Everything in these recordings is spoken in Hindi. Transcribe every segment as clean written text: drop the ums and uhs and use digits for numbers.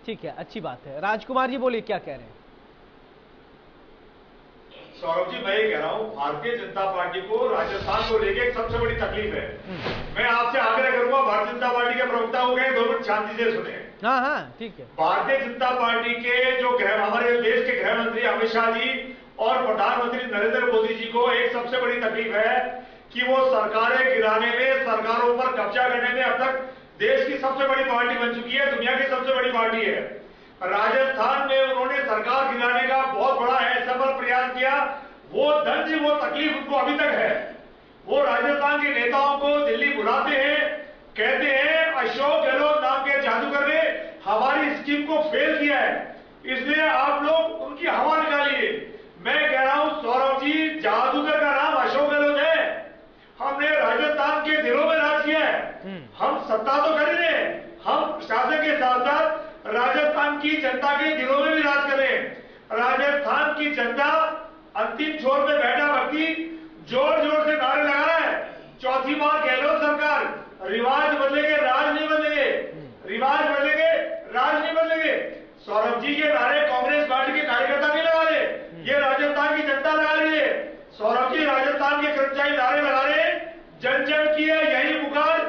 ठीक है, अच्छी बात है। राजकुमार जी बोलिए, क्या कह रहे हैं? सौरभ जी, मैं ये कह रहा हूँ, भारतीय जनता पार्टी को राजस्थान को लेके एक सबसे बड़ी तकलीफ है। मैं आपसे आग्रह करूंगा, भारतीय जनता पार्टी के प्रवक्ता हो गए, 2 मिनट शांति से सुने। हाँ हाँ, ठीक है। भारतीय जनता पार्टी के जो हमारे देश के गृह मंत्री अमित शाह जी और प्रधानमंत्री नरेंद्र मोदी जी को एक सबसे बड़ी तकलीफ है कि वो सरकारें गिराने में, सरकारों पर कब्जा करने में अब तक देश की सबसे बड़ी पार्टी बन चुकी है, दुनिया की सबसे बड़ी पार्टी है। राजस्थान में उन्होंने सरकार गिराने का बहुत बड़ा सफल प्रयास किया। वो दर्ज, वो तकलीफ उनको अभी तक है। वो राजस्थान के नेताओं को दिल्ली बुलाते हैं, कहते हैं अशोक गहलोत नाम के जादूगर ने हमारी स्कीम को फेल किया है, इसलिए आप लोग उनकी हवा निकालिए। मैं कह रहा हूं सौरभ जी, जादूगर का नाम अशोक गहलोत है। हमने राजस्थान के दिलों में राज किया है। हम सत्ता तो कर रहे हैं, हम शासन के साथ साथ राजस्थान की जनता के दिलों में भी राज कर रहे हैं। राजस्थान की जनता अंतिम छोर पे बैठा व्यक्ति जोर जोर से नारे लगा रहा है, चौथी बार गहलोत सरकार, रिवाज बदलेंगे राज नहीं बदलेंगे, रिवाज बदलेंगे राज नहीं बदलेंगे। सौरभ जी, ये नारे कांग्रेस पार्टी के कार्यकर्ता नहीं लगा रहे, ये राजस्थान की जनता लगा रही है। सौरभ जी, राजस्थान के कर्मचारी नारे लगा रहे हैं, जन जन की है यही पुकार,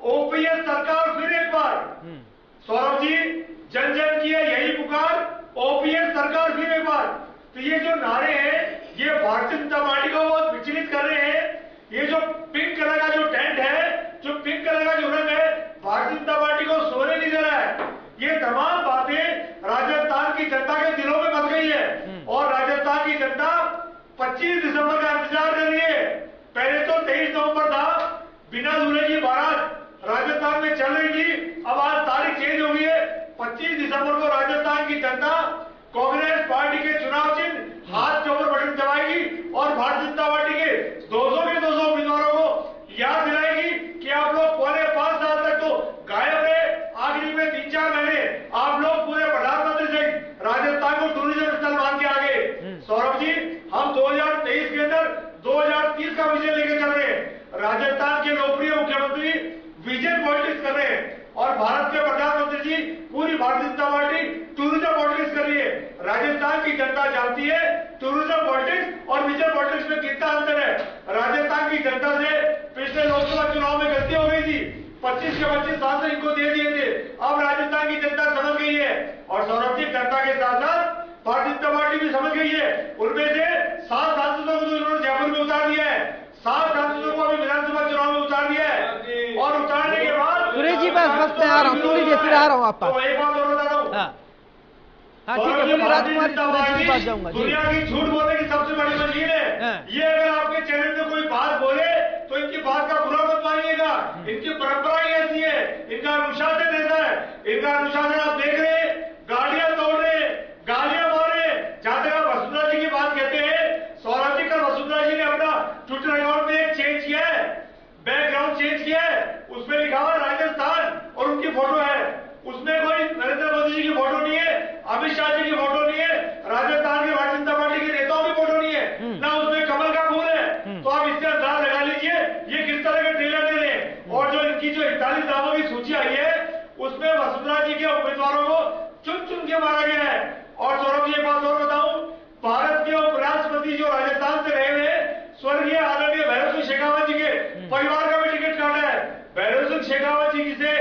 ओपीएस सरकार फिर एक बार। सौरभ जी, जन जन की है यही पुकार, ओपीएस सरकार फिर एक बार। तो ये जो नारे हैं, ये भारतीय जनता पार्टी को बहुत विचलित कर रहे हैं। ये जो पिंक कलर का जो टेंट है, जो पिंक कलर का जो रंग है, भारतीय जनता पार्टी को सोने नहीं दे रहा है। ये तमाम बातें राजस्थान की जनता के दिलों में बस गई है और राजस्थान की जनता 25 दिसंबर का इंतजार कर रही है। पहले तो 23 नवंबर था, बिना दूल्हे की बारात राजस्थान में चल रही थी, अब आज तारीख चेंज हो गई है। 25 दिसंबर को राजस्थान की जनता कांग्रेस पार्टी के चुनाव चिन्ह हाथ के ऊपर बटन दबाएगी और भारतीय जनता पार्टी के 200 के 200 उम्मीदवारों को याद दिलाएगी कि आप लोग पौने 5 साल तक तो गायब रहे, आखिरी में 3-4 महीने आप लोग पूरे प्रधानमंत्री से राजस्थान को टूरिज्म स्थल मान के आगे। सौरभ जी, हम 2023 के अंदर 2030 का विजन लेके चल रहे हैं। राजस्थान के लोकप्रिय मुख्यमंत्री विजन पॉलिटिक्स कर रहे हैं और भारत के प्रधानमंत्री जी, पूरी Bharatiya Janata party tourism politics कर रही है। राजस्थान की जनता जानती है टूरिज्म पॉलिटिक्स और विजन पॉलिटिक्स में कितना अंतर है। राजस्थान की जनता से पिछले लोकसभा चुनाव में गलती हो गई थी, 25 के 25 सांसद इनको दे दिए थे। अब राजस्थान की जनता समझ गई है और सौरभ जी, जनता के साथ साथ भारतीय जनता पार्टी भी समझ गई है। उनमें से 7 सांसदों को तो उन्होंने जयपुर में उतार दिया है, 7 सांसदों को अभी विधानसभा चुनाव में उतार दिया है और उतारने के बाद सुरेश जी, बस मैं आ रहा हूँ, थोड़ी देर फिर आ रहा हूँ आप पास। तो एक बात और बता रहा हूँ। हाँ ठीक है, बोलिए राजकुमार जी, सुरेश जी के पास जाऊंगा। दुनिया की झूठ बोलने की सबसे बड़ी मशीन है। ये अगर आपके चैनल में कोई बात बोले तो इनकी बात का बुरा मत मानिएगा। इनकी परंपरा ही ऐसी है, इनका अनुशासन ऐसा है। इनका अनुशासन आप देख रहे हैं, गाड़ियां तोड़ रहे, गालियां मार रहे। जहां तक आप वसुंधरा जी की बात कहते हैं, सौरभ जी, कल वसुंधरा जी ने अपना ट्विटर अकाउंट में एक चेंज किया है, बैकग्राउंड चेंज किया है, उसमें लिखा हुआ राजस्थान और उनकी फोटो है। उसमें कोई नरेंद्र मोदी जी की फोटो नहीं है, अमित शाह जी की फोटो नहीं है, राजस्थान के भारतीय जनता पार्टी के नेताओं की फोटो नहीं है, ना उसमें कमल का फूल है। तो आप इससे अंदाज लगा लीजिए ये किस तरह के ट्रेलर दे रहे हैं। और जो इनकी जो 41 नामों की सूची आई है, उसमें वसुंधरा जी के उम्मीदवारों को चुन चुन के मारा गया है। और सौरभ जी, एक बात और बताऊं, भारत के उपराष्ट्रपति जो राजस्थान से रहे हुए स्वर्गीय आदरणीय भैरव सिंह शेखावत जी के परिवार का भी टिकट काटा है। भैरव सिंह शेखावत जी से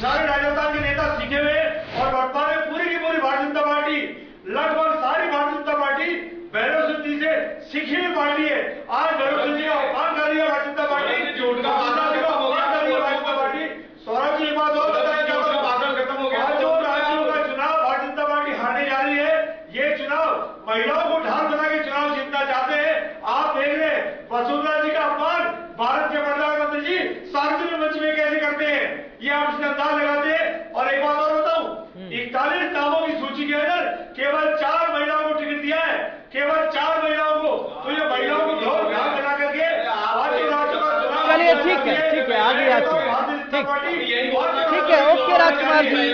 सारे राजस्थान के नेता सीखे हुए और वर्तमान में पूरी की पूरी भारतीय जनता पार्टी, लगभग सारी भारतीय जनता पार्टी भैरव सिंह जी से सीखी हुई पार्टी है। आज भैरव सिंह जी का अपमान कर रही है भारतीय जनता पार्टी, अपमान कर रही है भारतीय जनता पार्टी। सौरभ जी, एक बात और बताया, खत्म हो गया। जो राज्यों का चुनाव भारतीय जनता पार्टी हारने जा रही है, ये चुनाव महिलाओं को ढाल बना के चुनाव जीतना चाहते हैं। आप देख रहे हैं वसुंधरा जी का अपमान भारत के प्रधानमंत्री जी सार्वजनिक मंच में कैसे करते हैं, ये आप इसका अंदाज लगाते हैं। और एक बात और बताऊं, 41 नामों की सूची के अंदर केवल 4 महिलाओं को टिकट दिया है, केवल 4 महिलाओं को। तो ये महिलाओं को ढोल ढाल बना करके राज्यों का चुनाव, चलिए ठीक है, आगे ठीक है, ओके राजकुमार जी।